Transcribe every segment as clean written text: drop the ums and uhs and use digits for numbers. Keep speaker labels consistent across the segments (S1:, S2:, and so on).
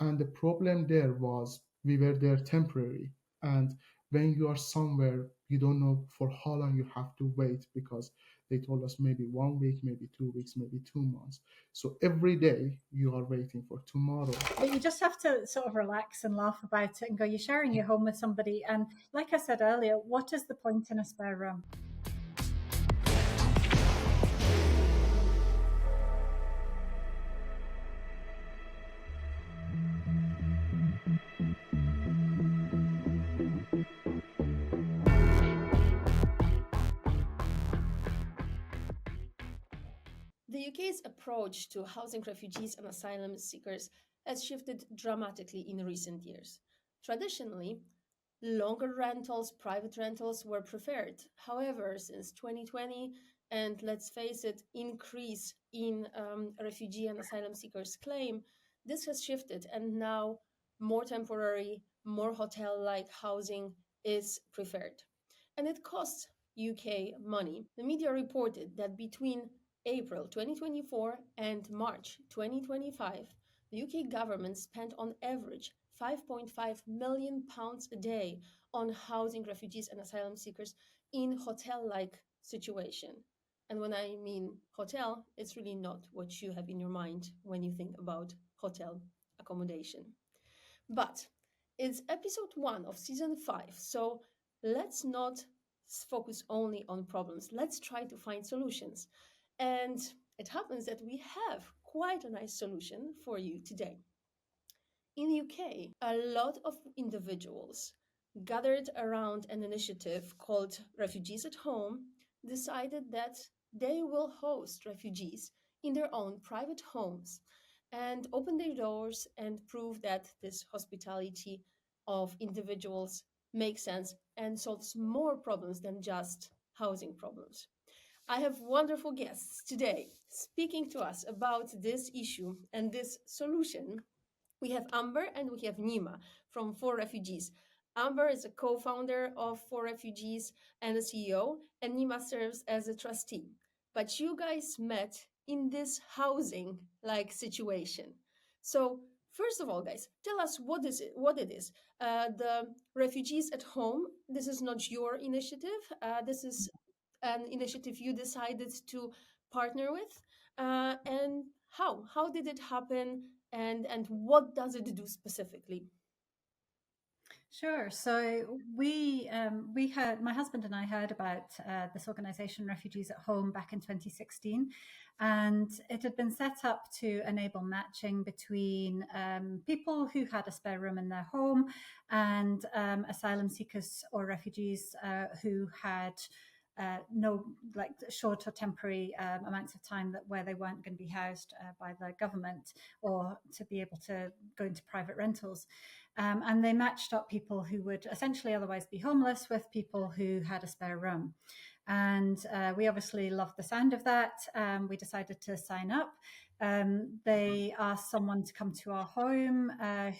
S1: And the problem there was we were there temporary. And when you are somewhere, you don't know for how long you have to wait because they told us maybe 1 week, maybe 2 weeks, maybe 2 months. So every day you are waiting for tomorrow.
S2: But you just have to sort of relax and laugh about it and go, you're sharing your home with somebody. And like I said earlier, what is the point in a spare room?
S3: The UK's approach to housing refugees and asylum seekers has shifted dramatically in recent years. Traditionally, longer rentals, private rentals were preferred. However, since 2020, and let's face it, increase in refugee and asylum seekers' claim, this has shifted, and now more temporary, more hotel-like housing is preferred. And it costs UK money. The media reported that between April 2024 and March 2025, the UK government spent on average £5.5 million a day on housing refugees and asylum seekers in hotel-like situation. And when I mean hotel, it's really not what you have in your mind when you think about hotel accommodation. But it's episode 1 of season 5, so let's not focus only on problems. Let's try to find solutions. And it happens that we have quite a nice solution for you today. In the UK, a lot of individuals gathered around an initiative called Refugees at Home decided that they will host refugees in their own private homes and open their doors and prove that this hospitality of individuals makes sense and solves more problems than just housing problems. I have wonderful guests today speaking to us about this issue and this solution. We have Amber and we have Nima from forRefugees. Amber is a co-founder of forRefugees and a CEO, and Nima serves as a trustee. But you guys met in this housing-like situation. So first of all, guys, tell us what it is. The Refugees at Home, this is not your initiative. This is an initiative you decided to partner with, and how did it happen, and what does it do specifically?
S2: Sure. So we heard, my husband and I heard about this organisation, Refugees at Home, back in 2016, and it had been set up to enable matching between people who had a spare room in their home and asylum seekers or refugees who had no, like, short or temporary amounts of time that where they weren't going to be housed by the government, or to be able to go into private rentals. And they matched up people who would essentially otherwise be homeless with people who had a spare room. And we obviously loved the sound of that. We decided to sign up. They asked someone to come to our home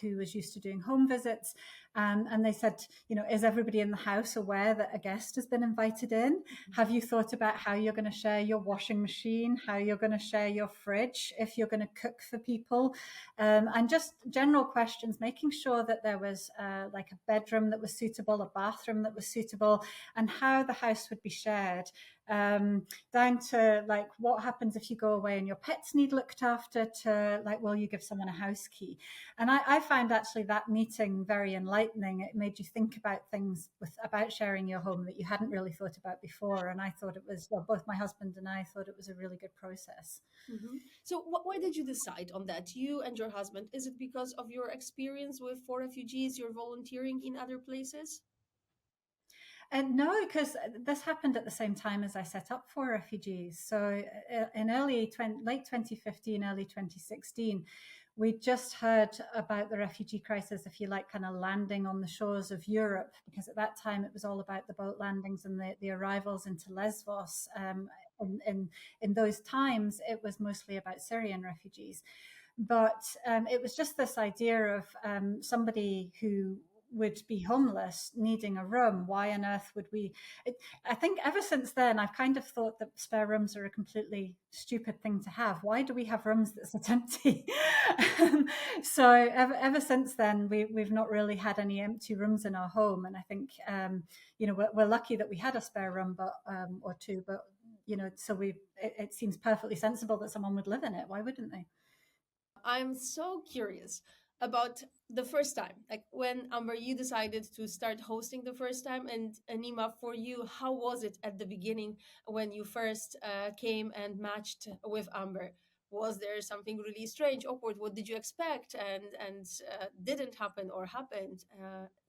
S2: who was used to doing home visits. And they said, is everybody in the house aware that a guest has been invited in? Have you thought about how you're going to share your washing machine, how you're going to share your fridge, if you're going to cook for people? And just general questions, making sure that there was like a bedroom that was suitable, a bathroom that was suitable, and how the house would be shared. Down to like what happens if you go away and your pets need looked after, to like, will you give someone a house key? And I found actually that meeting very enlightening. It made you think about things about sharing your home that you hadn't really thought about before. And I thought it was, well, both my husband and I thought it was a really good process.
S3: Mm-hmm. So why did you decide on that, you and your husband? Is it because of your experience with forRefugees, you're volunteering in other places?
S2: And no, because this happened at the same time as I set up forRefugees. So in late 2015, early 2016, we just heard about the refugee crisis, if you like, kind of landing on the shores of Europe, because at that time it was all about the boat landings and the arrivals into Lesbos. In those times, it was mostly about Syrian refugees. But it was just this idea of somebody who would be homeless needing a room. Why on earth would we? I think ever since then, I've kind of thought that spare rooms are a completely stupid thing to have. Why do we have rooms that sit empty? So ever since then, we've not really had any empty rooms in our home. And I think, we're lucky that we had a spare room, but or two, but so it seems perfectly sensible that someone would live in it. Why wouldn't they?
S3: I'm so curious about the first time, like when Amber, you decided to start hosting the first time, and Anima, for you, how was it at the beginning when you first came and matched with Amber? Was there something really strange, awkward? What did you expect, and didn't happen or happened?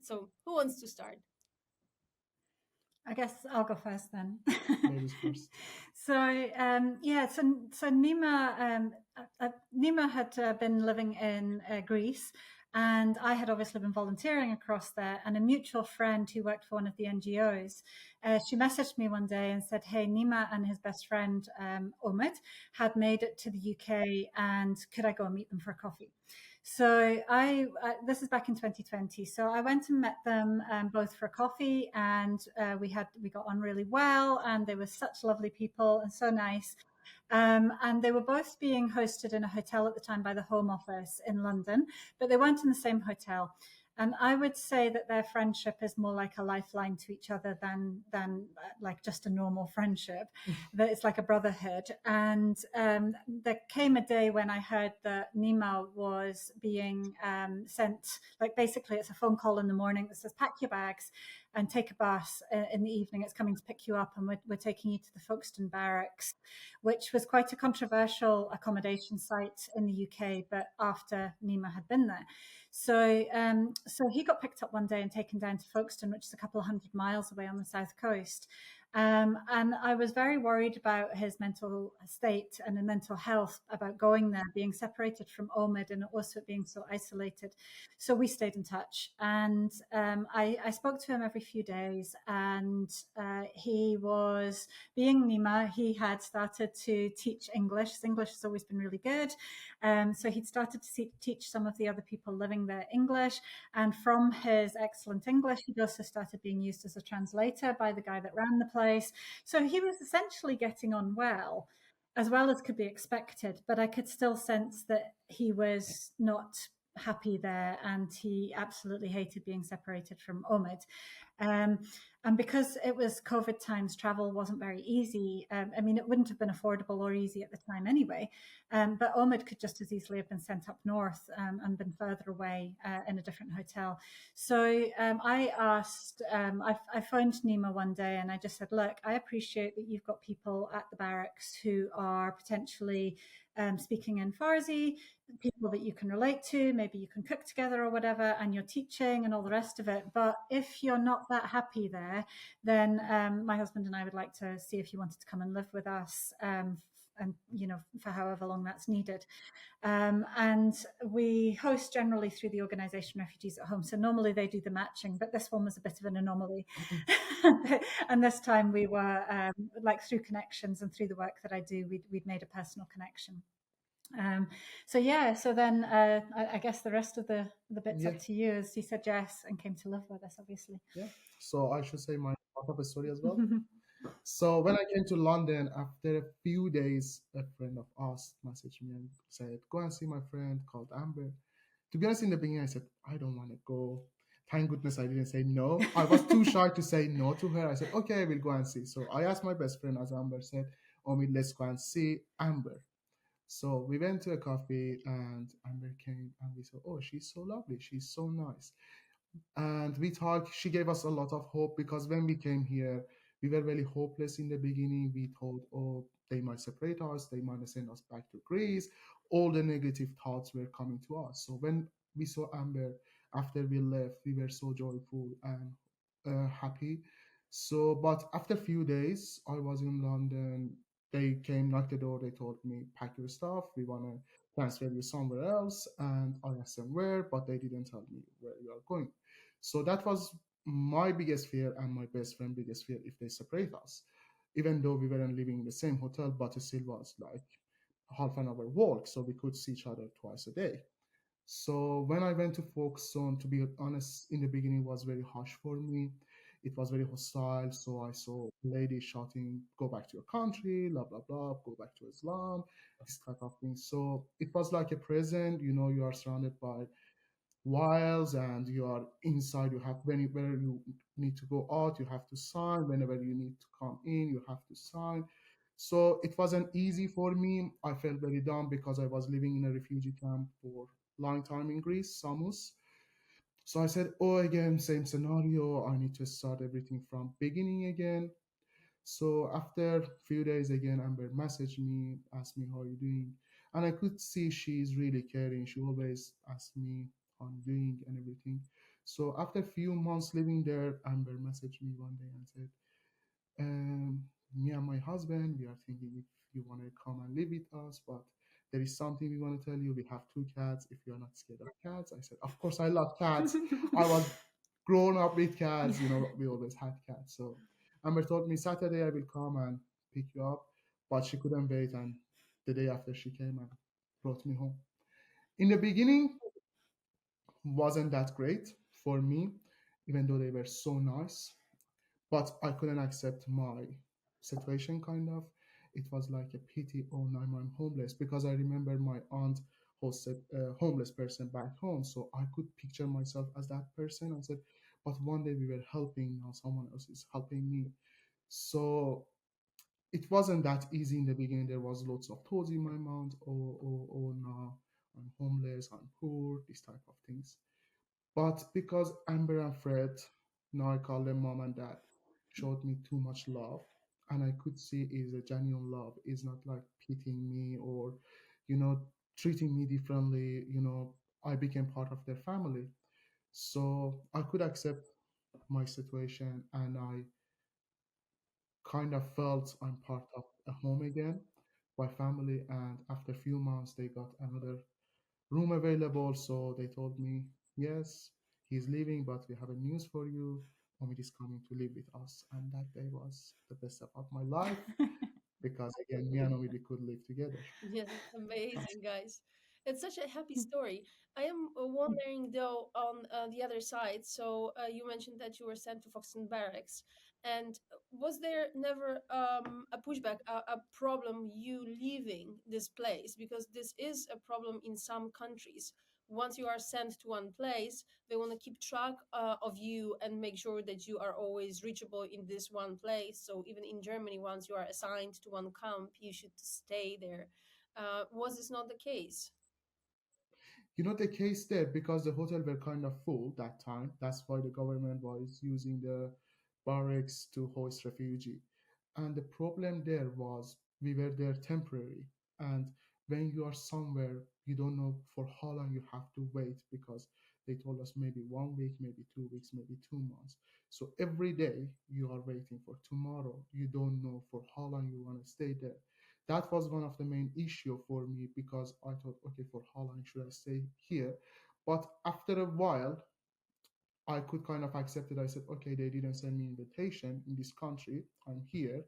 S3: So, who wants to start?
S2: I guess I'll go first then.
S1: Ladies first.
S2: So so Nima Nima had been living in Greece, and I had obviously been volunteering across there. And a mutual friend who worked for one of the NGOs, she messaged me one day and said, "Hey, Nima and his best friend Omid had made it to the UK, and could I go and meet them for a coffee?" So this is back in 2020. So I went and met them both for coffee, and we got on really well, and they were such lovely people and so nice. And they were both being hosted in a hotel at the time by the Home Office in London, but they weren't in the same hotel. And I would say that their friendship is more like a lifeline to each other than like just a normal friendship. That it's like a brotherhood. And there came a day when I heard that Nima was being sent, like basically it's a phone call in the morning that says pack your bags and take a bus in the evening. It's coming to pick you up, and we're taking you to the Folkestone barracks, which was quite a controversial accommodation site in the UK. But after Nima had been there, so he got picked up one day and taken down to Folkestone, which is a couple of 100 miles away on the south coast. And I was very worried about his mental state and the mental health about going there, being separated from Omid and also being so isolated. So we stayed in touch, and I spoke to him every few days. And he was, being Nima, he had started to teach English. His English has always been really good. So he'd started to teach some of the other people living there English. And from his excellent English, he'd also started being used as a translator by the guy that ran the place. So he was essentially getting on well as could be expected. But I could still sense that he was not happy there, and he absolutely hated being separated from Omid. Um, and because it was COVID times, travel wasn't very easy. I mean, it wouldn't have been affordable or easy at the time anyway. But Omid could just as easily have been sent up north and been further away in a different hotel. So I phoned Nima one day and I just said, look, I appreciate that you've got people at the barracks who are potentially speaking in Farsi, people that you can relate to, maybe you can cook together or whatever, and you're teaching and all the rest of it. But if you're not that happy there, then my husband and I would like to see if you wanted to come and live with us. And for however long that's needed. And we host generally through the organisation Refugees at Home. So normally they do the matching, but this one was a bit of an anomaly. And this time we were like through connections and through the work that I do, we'd made a personal connection. So then I guess the rest of the bits up to you, as he said yes and came to live with us, obviously.
S1: Yeah. So I should say my part of the story as well. So when I came to London, after a few days, a friend of ours messaged me and said, "Go and see my friend called Amber." To be honest, in the beginning, I said, "I don't want to go." Thank goodness I didn't say no. I was too shy to say no to her. I said, "Okay, I will go and see." So I asked my best friend, as Amber said, "Omi, let's go and see Amber." So we went to a coffee, and Amber came, and we said, "Oh, she's so lovely. She's so nice." And we talked. She gave us a lot of hope, because when we came here, we were very hopeless in the beginning. We thought, oh, they might separate us, they might send us back to Greece. All the negative thoughts were coming to us. So when we saw Amber after we left, we were so joyful and happy. So but after a few days, I was in London. They came, knocked the door, they told me, pack your stuff, we want to transfer you somewhere else. And I asked them where, but they didn't tell me where you are going. So that was my biggest fear and my best friend biggest fear, if they separate us. Even though we weren't living in the same hotel, but it still was like half an hour walk, so we could see each other twice a day. So when I went to Folkestone, to be honest, in the beginning it was very harsh for me. It was very hostile. So I saw ladies shouting, "Go back to your country, blah blah blah, go back to Islam," this type of thing. So it was like a prison. You are surrounded by wiles, and you are inside. You have whenever you need to go out, you have to sign. Whenever you need to come in, you have to sign. So it wasn't easy for me. I felt very down because I was living in a refugee camp for long time in Greece, Samos. So I said, oh, again, same scenario. I need to start everything from beginning again. So after few days again, Amber messaged me, asked me how you doing, and I could see she's really caring. She always asked me how I'm doing and everything. So after few months living there, Amber messaged me one day and said, me and my husband, we are thinking if you want to come and live with us, but there is something we want to tell you. We have two cats. If you are not scared of cats, I said, of course I love cats. I was grown up with cats. We always had cats. So Amber told me Saturday I will come and pick you up, but she couldn't wait, and the day after she came and brought me home. In the beginning, wasn't that great for me, even though they were so nice, but I couldn't accept my situation kind of. It was like a pity, oh no, I'm homeless, because I remember my aunt hosted a homeless person back home. So I could picture myself as that person. I said, but one day we were helping, now someone else is helping me. So it wasn't that easy in the beginning. There was lots of thoughts in my mind. Oh no, I'm homeless, I'm poor, this type of things. But because Amber and Fred, now I call them mom and dad, showed me too much love, and I could see is a genuine love. It's not like pitying me or, you know, treating me differently. I became part of their family. So I could accept my situation, and I kind of felt I'm part of a home again, my family. And after a few months, they got another room available. So they told me, yes, he's leaving, but we have a news for you. Omid is coming to live with us. And that day was the best step of my life because, again, me and Omid, we could live together.
S3: Yeah,
S1: That's
S3: amazing, guys. It's such a happy story. I am wondering, though, on the other side. So, you mentioned that you were sent to Foxton Barracks. And was there never a pushback, a problem you leaving this place? Because this is a problem in some countries. Once you are sent to one place, they want to keep track of you and make sure that you are always reachable in this one place. So even in Germany, once you are assigned to one camp, you should stay there. Was this not the case?
S1: the case there, because the hotel were kind of full that time. That's why the government was using the barracks to host refugee. And the problem there was we were there temporary. And when you are somewhere, you don't know for how long you have to wait, because they told us maybe 1 week, maybe 2 weeks, maybe 2 months. So every day you are waiting for tomorrow. You don't know for how long you want to stay there. That was one of the main issue for me, because I thought, okay, for how long should I stay here? But after a while, I could kind of accept it. I said, okay, they didn't send me invitation in this country. I'm here.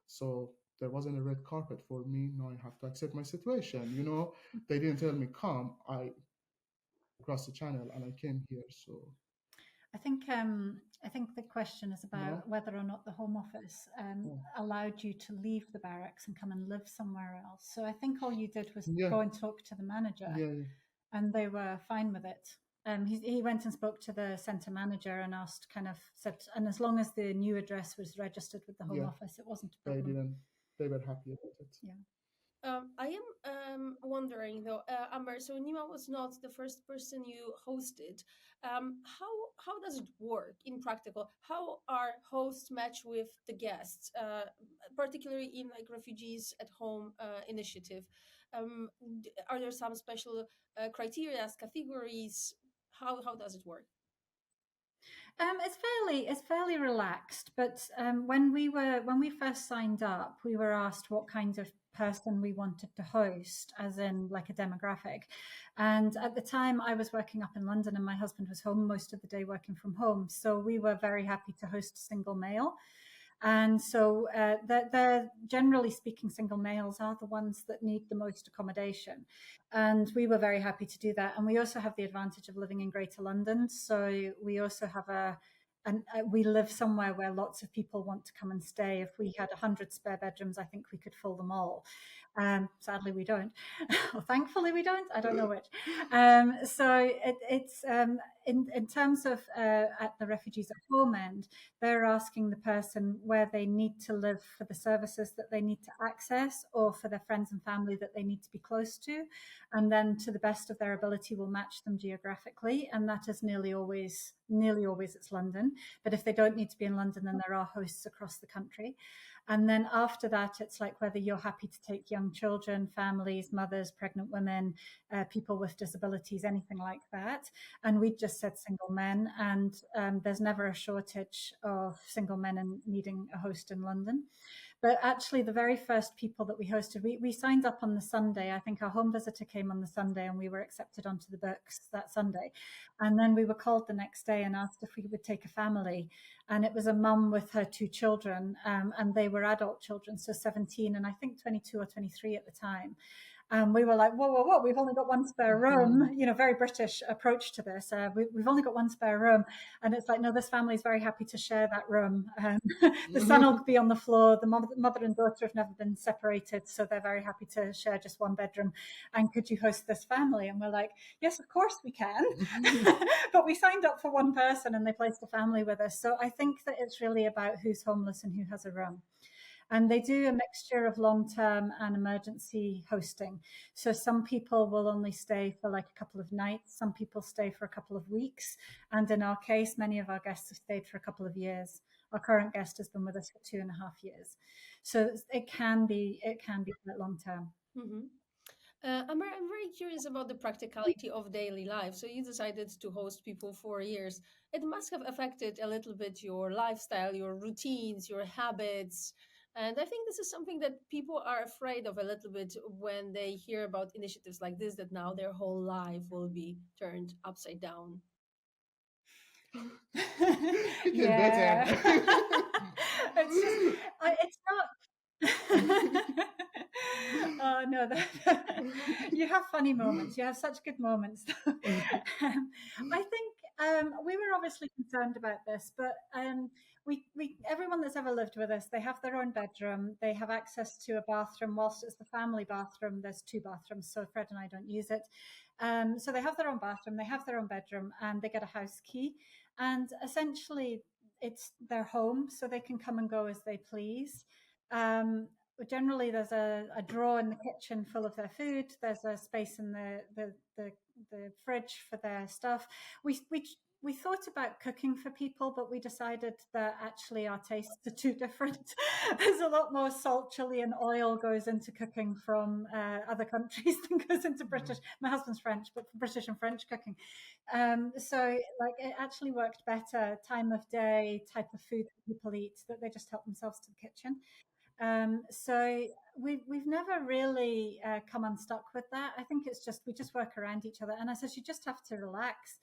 S1: So there wasn't a red carpet for me. Now I have to accept my situation. They didn't tell me come. I crossed the channel and I came here. So,
S2: I think the question is
S1: you know,
S2: about whether or not the Home Office
S1: yeah,
S2: allowed you to leave the barracks and come and live somewhere else. So I think all you did was
S1: yeah,
S2: go and talk to the manager,
S1: yeah, yeah.
S2: and they were fine with it. He went and spoke to the centre manager and asked, kind of said, and as long as the new address was registered with the Home
S1: Yeah.
S2: Office, it wasn't a
S1: They
S2: problem.
S1: didn't. They were happy about it.
S2: Yeah.
S3: I am wondering though, Amber. So Nima was not the first person you hosted. How does it work in practical? How are hosts match with the guests, particularly in like refugees at home initiative? Are there some special criteria, categories? How does it work?
S2: It's fairly relaxed, but when we first signed up, we were asked what kind of person we wanted to host, as in like a demographic. And at the time, I was working up in London, and my husband was home most of the day working from home, so we were very happy to host a single male. And so they're generally speaking, single males are the ones that need the most accommodation. And we were very happy to do that. And we also have the advantage of living in Greater London. So we also have and we live somewhere where lots of people want to come and stay. If we had 100 spare bedrooms, I think we could fill them all. Sadly, we don't. Or thankfully, we don't. I don't know which. So it's in terms of at the refugees at home end, they're asking the person where they need to live for the services that they need to access, or for their friends and family that they need to be close to, and then to the best of their ability will match them geographically. And that is nearly always it's London. But if they don't need to be in London, then there are hosts across the country. And then after that, it's like whether you're happy to take young children, families, mothers, pregnant women, people with disabilities, anything like that. And we just said single men, and there's never a shortage of single men and needing a host in London. But actually, the very first people that we hosted, we signed up on the Sunday. I think our home visitor came on the Sunday, and we were accepted onto the books that Sunday. And then we were called the next day and asked if we would take a family. And it was a mum with her two children, and they were adult children, so 17 and I think 22 or 23 at the time. We were like, whoa, whoa, whoa, we've only got one spare room, very British approach to this. We've only got one spare room. And it's like, no, this family is very happy to share that room. The son will be on the floor. The mother and daughter have never been separated, so they're very happy to share just one bedroom. And could you host this family? And we're like, yes, of course we can. But we signed up for one person and they placed a family with us. So I think that it's really about who's homeless and who has a room. And they do a mixture of long-term and emergency hosting. So some people will only stay for like a couple of nights. Some people stay for a couple of weeks. And in our case, many of our guests have stayed for a couple of years. Our current guest has been with us for 2.5 years. So it can be quite long-term.
S3: Mm-hmm. I'm very curious about the practicality of daily life. So you decided to host people for years. It must have affected a little bit your lifestyle, your routines, your habits. And I think this is something that people are afraid of a little bit when they hear about initiatives like this, that now their whole life will be turned upside down.
S1: It is
S2: Yeah.
S1: better.
S2: It's just, it's not. Oh no, you have funny moments. You have such good moments. I think we were obviously concerned about this, but we everyone that's ever lived with us, they have their own bedroom. They have access to a bathroom. Whilst it's the family bathroom, there's two bathrooms, so Fred and I don't use it. So they have their own bathroom, they have their own bedroom, and they get a house key. And essentially, it's their home, so they can come and go as they please. Um, Generally, there's a drawer in the kitchen full of their food. There's a space in the fridge for their stuff. We thought about cooking for people, but we decided that actually our tastes are too different. There's a lot more salt, chili, and oil goes into cooking from other countries than goes into British. My husband's French, but for British and French cooking. So like it actually worked better. Time of day, type of food that people eat, that they just help themselves to the kitchen. So we've never really come unstuck with that. I think it's just we just work around each other. And I says you just have to relax.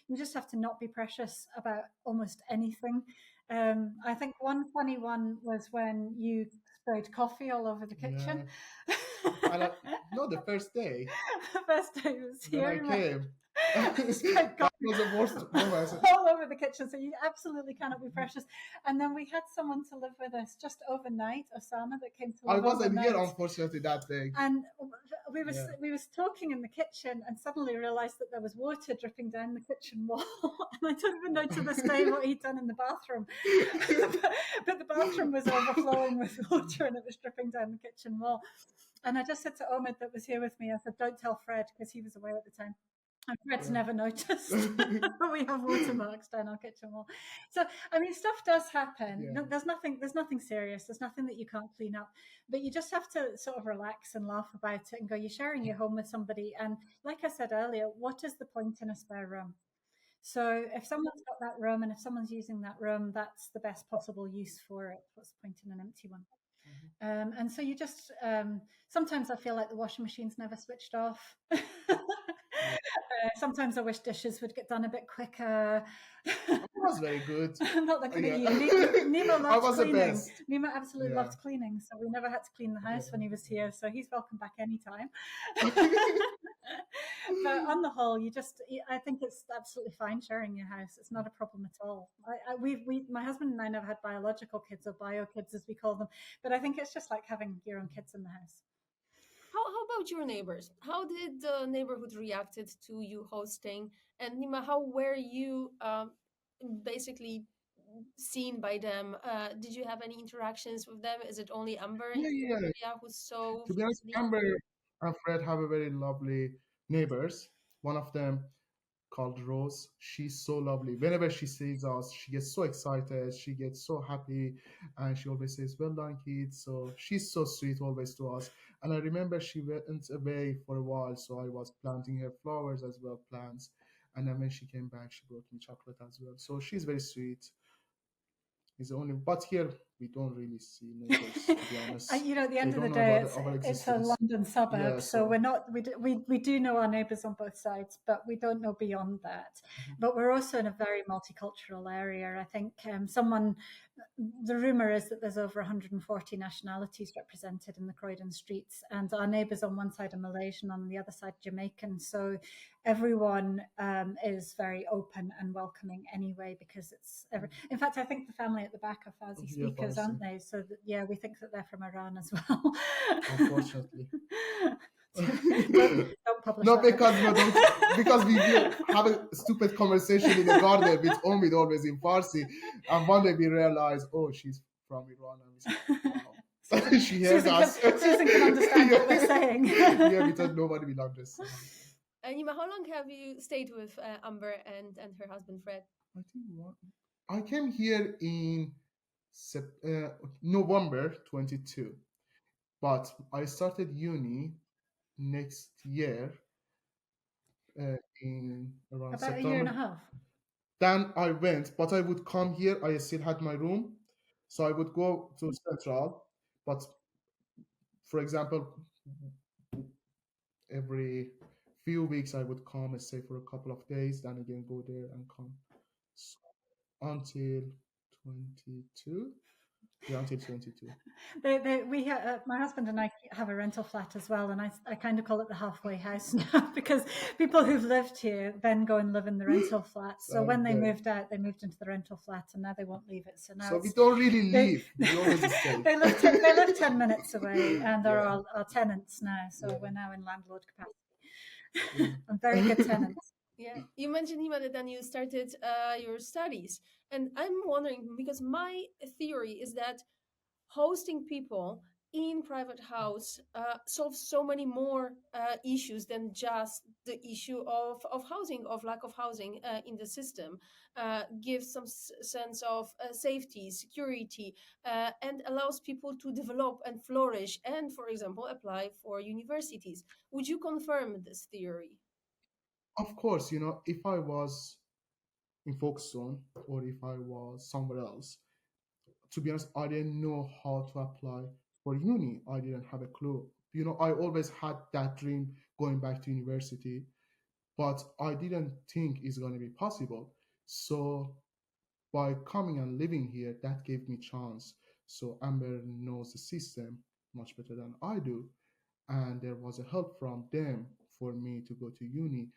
S2: You just have to not be precious about almost anything. I think one funny one was when you sprayed coffee all over the kitchen.
S1: Yeah. No, the first day
S2: The first day was
S1: when I
S2: here.
S1: came.
S2: Sprayed
S1: That
S2: coffee
S1: was the worst moment.
S2: all over the kitchen. So you absolutely cannot be precious. And then we had someone to live with us just overnight, Osama, that came to
S1: I
S2: live
S1: wasn't here,
S2: overnight.
S1: unfortunately, that day.
S2: And we was talking in the kitchen and suddenly realised that there was water dripping down the kitchen wall. And I don't even know to this day what he'd done in the bathroom. But the bathroom was overflowing with water and it was dripping down the kitchen wall. And I just said to Omid that was here with me, I said, don't tell Fred, because he was away at the time. And Fred's never noticed. We have watermarks down our kitchen wall. So I mean, stuff does happen.
S1: Yeah.
S2: There's nothing serious. There's nothing that you can't clean up. But you just have to sort of relax and laugh about it and go, you're sharing your home with somebody. And like I said earlier, what is the point in a spare room? So if someone's got that room and if someone's using that room, that's the best possible use for it. What's the point in an empty one? And so you just sometimes I feel like the washing machine's never switched off. Sometimes I wish dishes would get done a bit quicker.
S1: It was very good.
S2: I'm not looking at
S1: Yeah.
S2: you. Nemo
S1: I
S2: loves
S1: was the
S2: cleaning.
S1: best.
S2: Nemo absolutely
S1: Yeah.
S2: loves cleaning, so we never had to clean the house when he was here. So he's welcome back anytime. But on the whole, I think it's absolutely fine sharing your house. It's not a problem at all. My husband and I never had biological kids or bio kids, as we call them, but I think it's just like having your own kids in the house.
S3: How about your neighbors? How did the neighborhood reacted to you hosting? And Nima, how were you basically seen by them? Did you have any interactions with them? Is it only Amber in
S1: Yeah,
S3: the
S1: yeah.
S3: area who's so
S1: To be honest,
S3: friendly?
S1: Amber and Fred have a very lovely neighbors. One of them called Rose. She's so lovely. Whenever she sees us, she gets so excited. She gets so happy, and she always says, "Well done, kids." So she's so sweet always to us. And I remember she went away for a while, so I was planting her flowers as well, plants. And then when she came back, she brought me chocolate as well. So she's very sweet. It's only, but here we don't really see neighbors. To be honest,
S2: At the
S1: they
S2: end of the
S1: don't know
S2: day,
S1: about our
S2: it's a
S1: existence.
S2: London
S1: Yeah,
S2: suburb, so
S1: so
S2: we do know our neighbours on both sides, but we don't know beyond that. But we're also in a very multicultural area. I think the rumor is that there's over 140 nationalities represented in the Croydon streets, and our neighbours on one side are Malaysian, on the other side Jamaican. So everyone is very open and welcoming anyway, because in fact, I think the family at the back are Farsi
S1: yeah,
S2: speakers,
S1: Farsi,
S2: aren't they? So that, yeah, we think that they're from Iran as well.
S1: unfortunately.
S2: Don't publish
S1: Not
S2: that.
S1: because we don't, because we will have a stupid conversation in the garden with Omid always in Farsi, and one day we realize, oh, she's from Iran, and we say, wow, she heard us.
S2: Susan can understand what we're saying.
S1: Yeah, we thought nobody will understand.
S3: Nima, how long have you stayed with Amber and her husband Fred?
S1: I think I came here in November 22, but I started uni next year in around
S2: About a year and a
S1: September.
S2: half.
S1: Then I went, but I would come here. I still had my room, so I would go to Central. But for example, every few weeks I would come and stay for a couple of days, then again go there and come. So until 22. Yeah, until 22.
S2: My husband and I have a rental flat as well, and I kind of call it the halfway house now, because people who've lived here then go and live in the rental flat. So when they moved out, they moved into the rental flat, and now they won't leave it. So now
S1: So we don't really leave. We always stay.
S2: they live 10 minutes away, and they're
S1: Yeah.
S2: our tenants now. So
S1: Yeah.
S2: we're now in landlord capacity.
S1: Yeah.
S2: And very good tenants.
S3: Yeah, you mentioned Nima that then you started your studies, and I'm wondering because my theory is that hosting people in private house solves so many more issues than just the issue of housing, of lack of housing in the system. Gives some sense of safety, security, and allows people to develop and flourish and, for example, apply for universities. Would you confirm this theory?
S1: Of course, if I was in Folkestone or if I was somewhere else, to be honest, I didn't know how to apply for uni. I didn't have a clue. I always had that dream going back to university, but I didn't think it's going to be possible. So by coming and living here, that gave me chance. So Amber knows the system much better than I do, and there was a help from them for me to go to uni.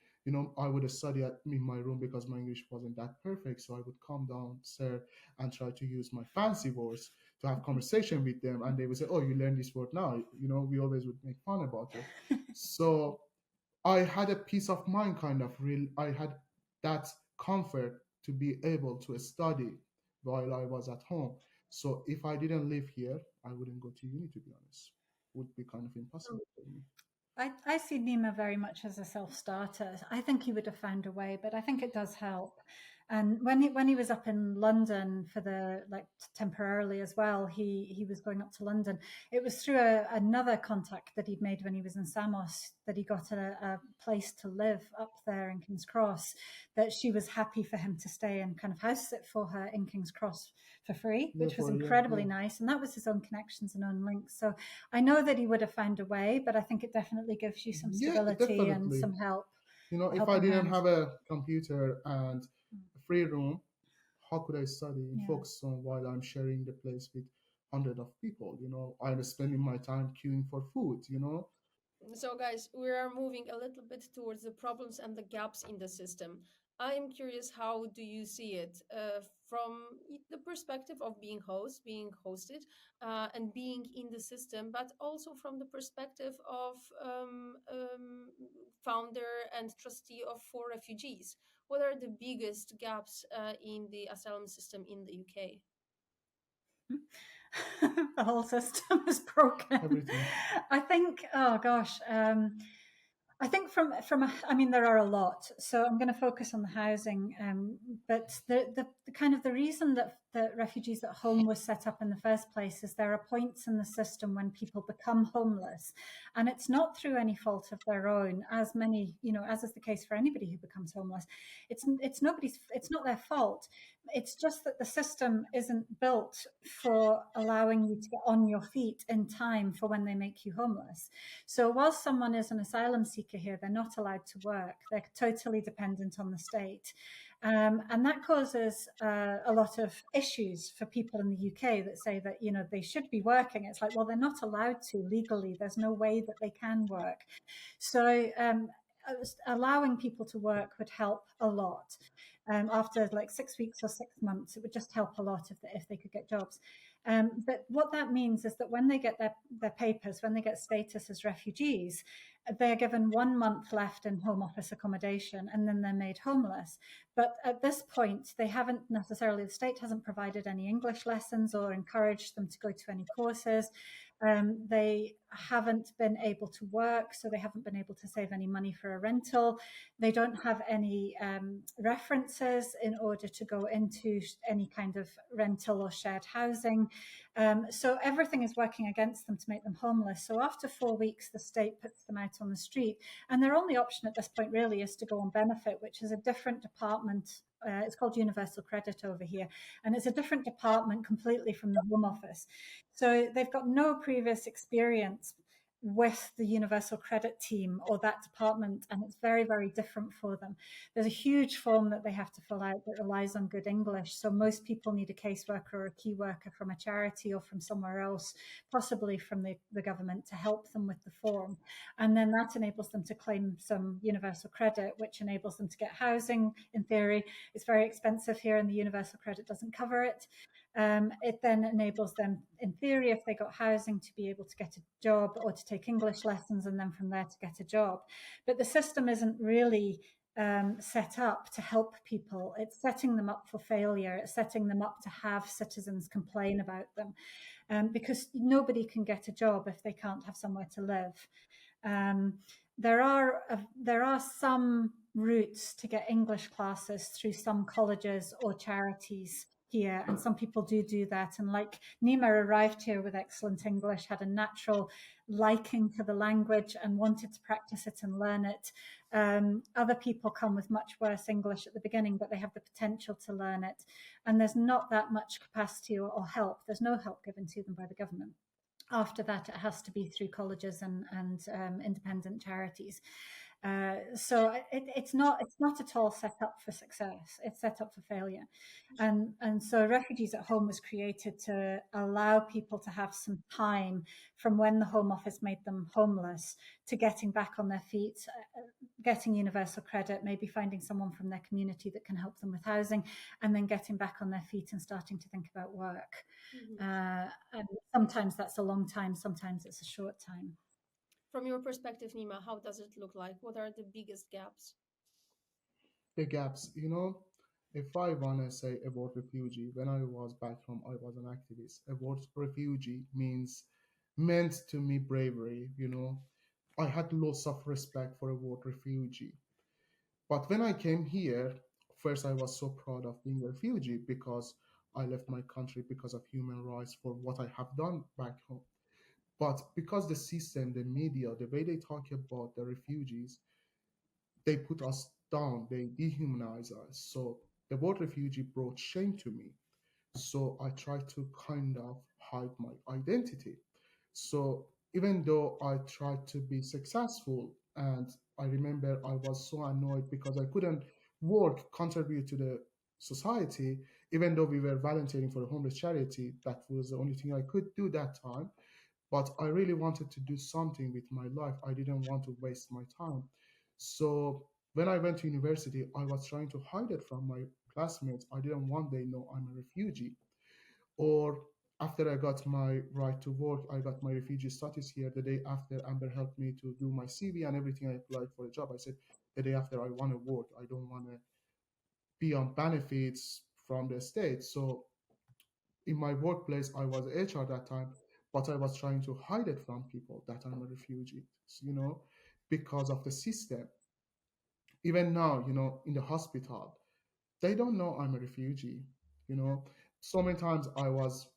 S1: I would study in my room because my English wasn't that perfect, so I would come downstairs and try to use my fancy words to have conversation with them, and they would say, "Oh, you learned this word now." We always would make fun about it. So I had a peace of mind, kind of real. I had that comfort to be able to study while I was at home. So if I didn't live here, I wouldn't go to uni. To be honest, would be kind of impossible for me.
S2: I see Nima very much as a self-starter. I think he would have found a way, but I think it does help. And when he was up in London for temporarily as well, he was going up to London. It was through another contact that he'd made when he was in Samos that he got a place to live up there in King's Cross. That she was happy for him to stay and kind of house sit for her in King's Cross for free, which was incredibly nice. And that was his own connections and own links. So I know that he would have found a way, but I think it definitely gives you some stability and some help.
S1: If I
S2: helping
S1: didn't
S2: hand.
S1: have a computer and a free room, how could I study and
S2: Yeah.
S1: focus on while I'm sharing the place with hundreds of people? I'm spending my time queuing for food.
S3: So, guys, we are moving a little bit towards the problems and the gaps in the system. I'm curious, how do you see it from the perspective of being hosted, and being in the system, but also from the perspective of founder and trustee of forRefugees? What are the biggest gaps in the asylum system in the UK?
S2: The whole system is broken.
S1: Everything.
S2: I think, oh gosh, I think I mean, there are a lot. So I'm going to focus on the housing, but the kind of the reason that the refugees at home was set up in the first place is there are points in the system when people become homeless, and it's not through any fault of their own, as is the case for anybody who becomes homeless. It's not their fault. It's just that the system isn't built for allowing you to get on your feet in time for when they make you homeless. So whilst someone is an asylum seeker here, they're not allowed to work. They're totally dependent on the state. And that causes a lot of issues for people in the UK that say that, they should be working. It's like, well, they're not allowed to legally. There's no way that they can work. So allowing people to work would help a lot. After like 6 weeks or 6 months, it would just help a lot if they could get jobs. But what that means is that when they get their papers, when they get status as refugees, they're given 1 month left in Home Office accommodation, and then they're made homeless. But at this point, the state hasn't provided any English lessons or encouraged them to go to any courses. They haven't been able to work, so they haven't been able to save any money for a rental. They don't have any references in order to go into any kind of rental or shared housing. So everything is working against them to make them homeless. So after 4 weeks, the state puts them out on the street. And their only option at this point really is to go on benefit, which is a different department. It's called Universal Credit over here. And it's a different department completely from the Home Office. So they've got no previous experience with the Universal Credit team or that department, and it's very, very different for them. There's a huge form that they have to fill out that relies on good English. So most people need a caseworker or a key worker from a charity or from somewhere else, possibly from the government, to help them with the form. And then that enables them to claim some universal credit, which enables them to get housing. In theory, it's very expensive here, and the universal credit doesn't cover it. It then enables them, in theory, if they got housing, to be able to get a job or to take English lessons, and then from there to get a job. But the system isn't really set up to help people. It's setting them up for failure. It's setting them up to have citizens complain about them, because nobody can get a job if they can't have somewhere to live. There are some routes to get English classes through some colleges or charities here, and some people do that. And like Nima arrived here with excellent English, had a natural liking for the language and wanted to practice it and learn it. Other people come with much worse English at the beginning, but they have the potential to learn it. And there's not that much capacity or help. There's no help given to them by the government. After that, it has to be through colleges and independent charities. So it's not at all set up for success. It's set up for failure, and so Refugees at Home was created to allow people to have some time from when the Home Office made them homeless to getting back on their feet, getting universal credit, maybe finding someone from their community that can help them with housing, and then getting back on their feet and starting to think about work. And sometimes that's a long time, sometimes it's a short time.
S3: From your perspective, Nima, how does it look like? What are the biggest gaps?
S1: The gaps. If I want to say a word refugee, when I was back home, I was an activist. A word refugee meant to me bravery. I had lots of respect for a word refugee. But when I came here, first I was so proud of being a refugee because I left my country because of human rights for what I have done back home. But because the system, the media, the way they talk about the refugees, they put us down, they dehumanize us. So the word refugee brought shame to me. So I tried to kind of hide my identity. So even though I tried to be successful and I remember I was so annoyed because I couldn't work, contribute to the society, even though we were volunteering for a homeless charity. That was the only thing I could do that time. But I really wanted to do something with my life. I didn't want to waste my time. So when I went to university, I was trying to hide it from my classmates. I didn't want they know I'm a refugee. Or after I got my right to work, I got my refugee status here. The day after, Amber helped me to do my CV and everything. I applied for a job. I said, the day after, I want to work. I don't want to be on benefits from the state. So in my workplace, I was HR that time, but I was trying to hide it from people that I'm a refugee, because of the system. Even now, in the hospital, they don't know I'm a refugee. You know, so many times I was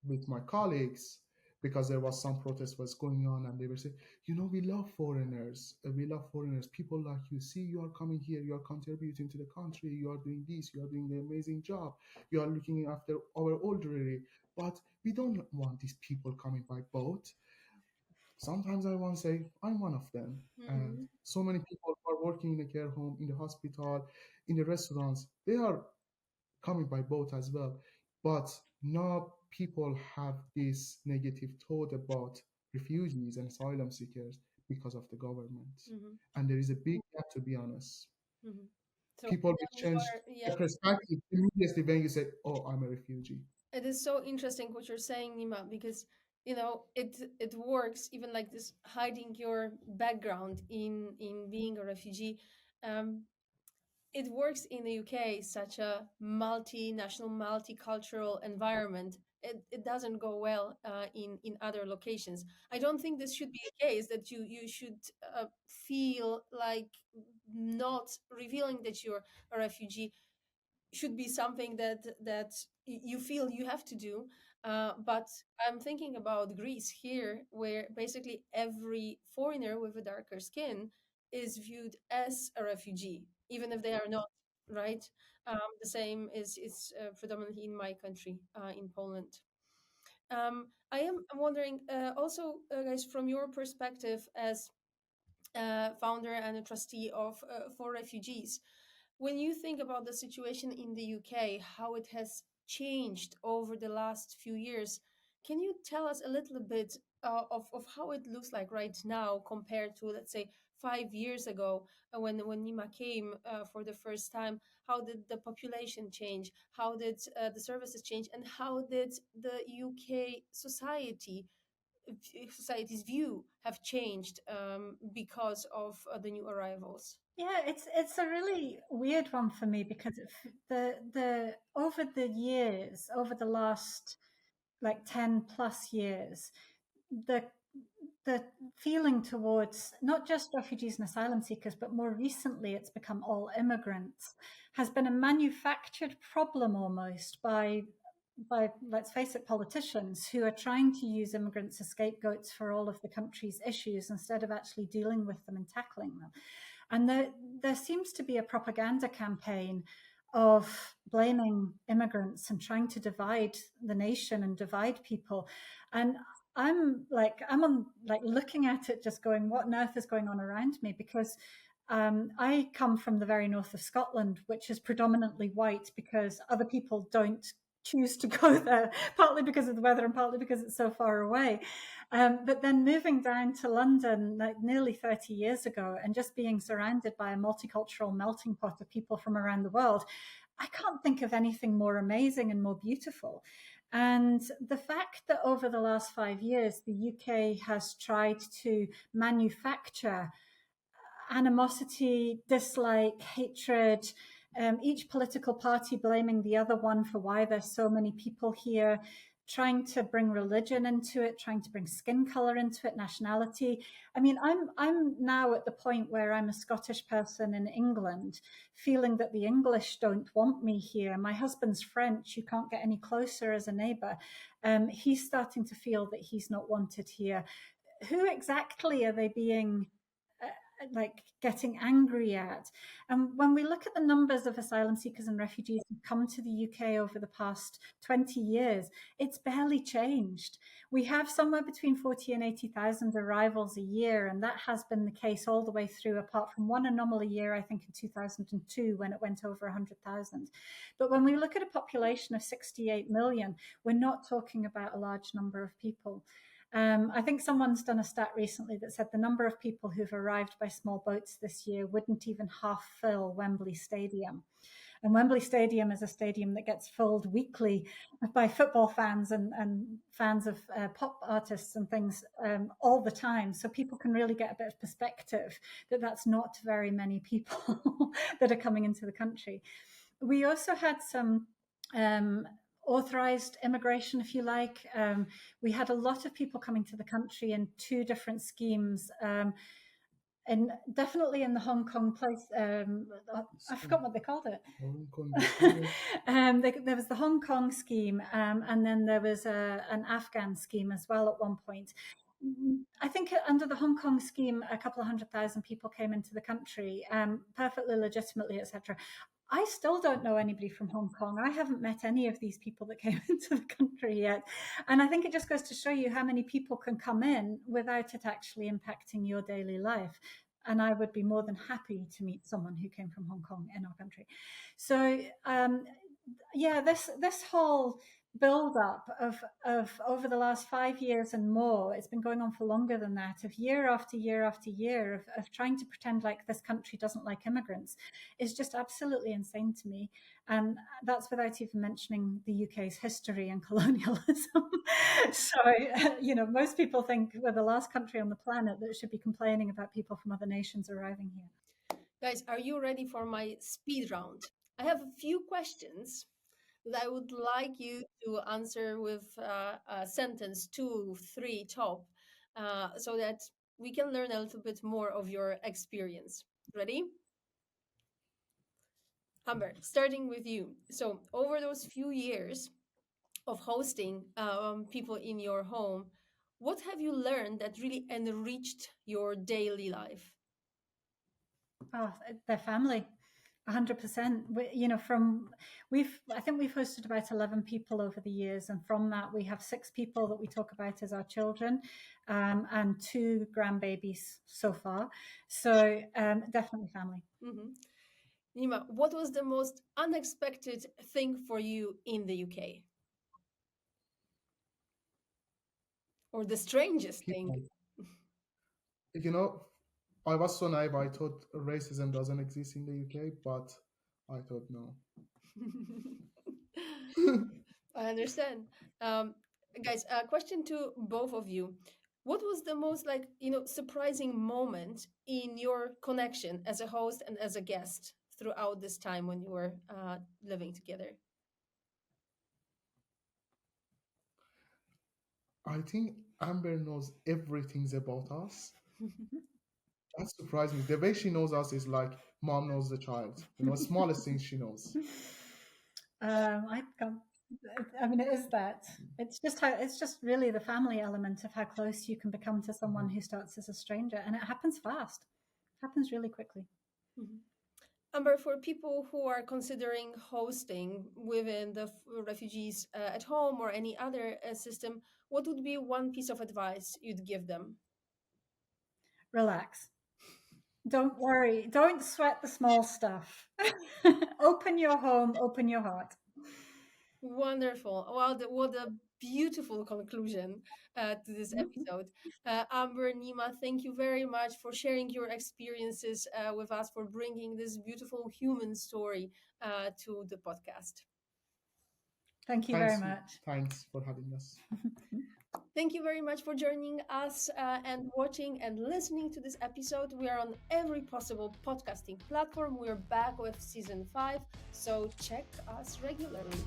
S1: with my colleagues because there was some protest was going on and they were saying, we love foreigners. We love foreigners. People like you. See, you are coming here. You are contributing to the country. You are doing this. You are doing an amazing job. You are looking after our elderly. But we don't want these people coming by boat. Sometimes I want to say I'm one of them. And
S3: Mm-hmm.
S1: so many people are working in a care home, in the hospital, in the restaurants. They are coming by boat as well. But now people have this negative thought about refugees and asylum seekers because of the government.
S3: Mm-hmm.
S1: And there is a big gap, to be honest.
S3: Mm-hmm. So
S1: People will
S3: when you
S1: change
S3: are,
S1: the
S3: yeah,
S1: perspective immediately when you say, oh, I'm a refugee.
S3: it is so interesting what you're saying, Nima, because it works even like this hiding your background in being a refugee. Um, it works in the UK, such a multinational, multicultural environment. It doesn't go well in other locations. I don't think this should be a case that you should feel like not revealing that you're a refugee should be something that you feel you have to do. But I'm thinking about Greece here, where basically every foreigner with a darker skin is viewed as a refugee, even if they are not, right? The same is predominantly in my country, in Poland. I'm wondering also, guys, from your perspective as founder and a trustee of forRefugees, when you think about the situation in the UK, how it has changed over the last few years, can you tell us a little bit of how it looks like right now compared to, let's say, 5 years ago when Nima came for the first time? How did the population change? How did the services change? And how did the UK society's view have changed because of the new arrivals?
S2: Yeah, it's a really weird one for me because the over the years, over the last like 10 plus years, the the feeling towards not just refugees and asylum seekers, but more recently it's become all immigrants, has been a manufactured problem almost by, let's face it, politicians who are trying to use immigrants as scapegoats for all of the country's issues instead of actually dealing with them and tackling them. And there seems to be a propaganda campaign of blaming immigrants and trying to divide the nation and divide people. And I'm on like looking at it, just going, what on earth is going on around me? Because I come from the very north of Scotland, which is predominantly white because other people don't choose to go there, partly because of the weather and partly because it's so far away. But then moving down to London like nearly 30 years ago and just being surrounded by a multicultural melting pot of people from around the world, I can't think of anything more amazing and more beautiful. And the fact that over the last 5 years, the UK has tried to manufacture animosity, dislike, hatred, each political party blaming the other one for why there's so many people here, trying to bring religion into it, trying to bring skin color into it, nationality. I mean, I'm now at the point where I'm a Scottish person in England, feeling that the English don't want me here. My husband's French, you can't get any closer as a neighbor. He's starting to feel that he's not wanted here. Who exactly are they being like getting angry at. And when we look at the numbers of asylum seekers and refugees who've come to the UK over the past 20 years, it's barely changed. We have somewhere between 40 and 80,000 arrivals a year, and that has been the case all the way through, apart from one anomaly year, I think in 2002, when it went over 100,000. But when we look at a population of 68 million, we're not talking about a large number of people. I think someone's done a stat recently that said the number of people who've arrived by small boats this year wouldn't even half fill Wembley Stadium. And Wembley Stadium is a stadium that gets filled weekly by football fans and fans of pop artists and things all the time. So people can really get a bit of perspective that that's not very many people that are coming into the country. We also had some authorized immigration, if you like. We had a lot of people coming to the country in two different schemes. And definitely in the Hong Kong place, I forgot what they called it. There was the Hong Kong scheme, and then there was an Afghan scheme as well at one point. I think under the Hong Kong scheme, a couple of 100,000 people came into the country, perfectly legitimately, etc. I still don't know anybody from Hong Kong. I haven't met any of these people that came into the country yet. And I think it just goes to show you how many people can come in without it actually impacting your daily life. And I would be more than happy to meet someone who came from Hong Kong in our country. So, yeah, this whole build up of over the last 5 years and more, it's been going on for longer than that, of year after year after year of trying to pretend like this country doesn't like immigrants, is just absolutely insane to me. And that's without even mentioning the UK's history and colonialism. So, most people think we're the last country on the planet that should be complaining about people from other nations arriving here.
S3: Guys, are you ready for my speed round? I have a few questions that I would like you to answer with a sentence, 2, 3 top, so that we can learn a little bit more of your experience. Ready? Amber, starting with you. So, over those few years of hosting people in your home, what have you learned that really enriched your daily life?
S2: Oh, their family. 100%. I think we've hosted about 11 people over the years, and from that we have 6 people that we talk about as our children, and 2 grandbabies so far. So definitely family.
S3: Mm-hmm. Nima, what was the most unexpected thing for you in the UK? Or the strangest thing?
S1: I was so naive. I thought racism doesn't exist in the UK, but I thought no.
S3: I understand. Guys, a question to both of you. What was the most surprising moment in your connection as a host and as a guest throughout this time when you were living together?
S1: I think Amber knows everything about us. That surprised me. The way she knows us is like mom knows the child. Smallest things she knows.
S2: It is that. It's just really the family element of how close you can become to someone who starts as a stranger, and it happens fast. It happens really quickly.
S3: Mm-hmm. Amber, for people who are considering hosting within the refugees at home or any other system, what would be one piece of advice you'd give them?
S2: Relax. Don't worry. Don't sweat the small stuff. Open your home, open your heart.
S3: Wonderful. Well, what a beautiful conclusion to this episode. Amber, Nima, thank you very much for sharing your experiences with us, for bringing this beautiful human story to the podcast.
S2: Thank you very much.
S1: Thanks for having us.
S3: Thank you very much for joining us and watching and listening to this episode. We are on every possible podcasting platform. We're back with season 5, so check us regularly.